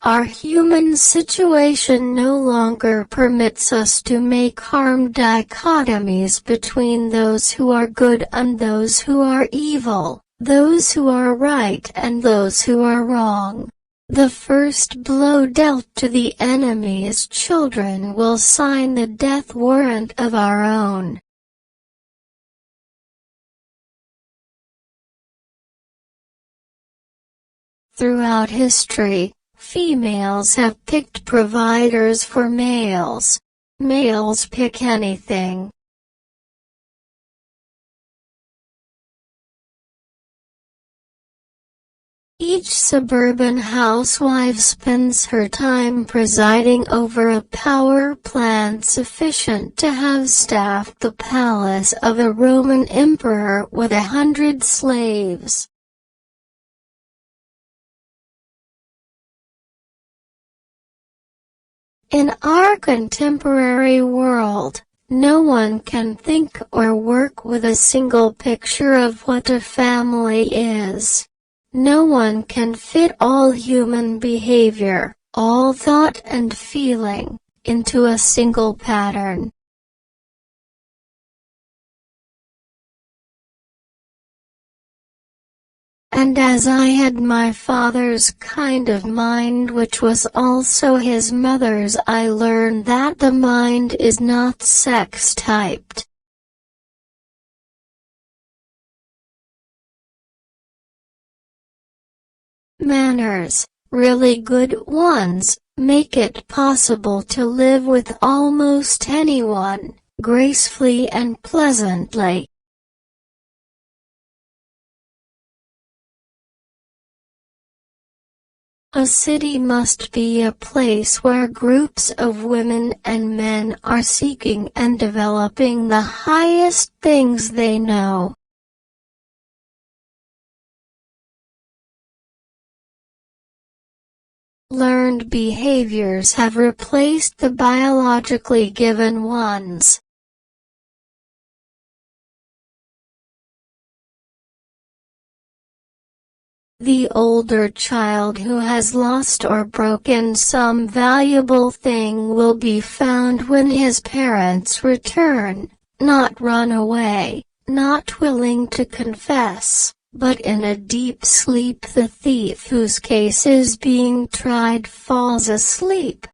Our human situation no longer permits us to make harm dichotomies between those who are good and those who are evil, those who are right and those who are wrong. The first blow dealt to the enemy's children will sign the death warrant of our own. Throughout history, females have picked providers for males. Males pick anything. Each suburban housewife spends her time presiding over a power plant sufficient to have staffed the palace of a Roman emperor with 100 slaves. In our contemporary world, no one can think or work with a single picture of what a family is. No one can fit all human behavior, all thought and feeling, into a single pattern. And as I had my father's kind of mind which was also his mother's, I learned that the mind is not sex-typed. Manners, really good ones, make it possible to live with almost anyone, gracefully and pleasantly. A city must be a place where groups of women and men are seeking and developing the highest things they know. Learned behaviors have replaced the biologically given ones. The older child who has lost or broken some valuable thing will be found when his parents return, not run away, not willing to confess, but in a deep sleep. The thief whose case is being tried falls asleep,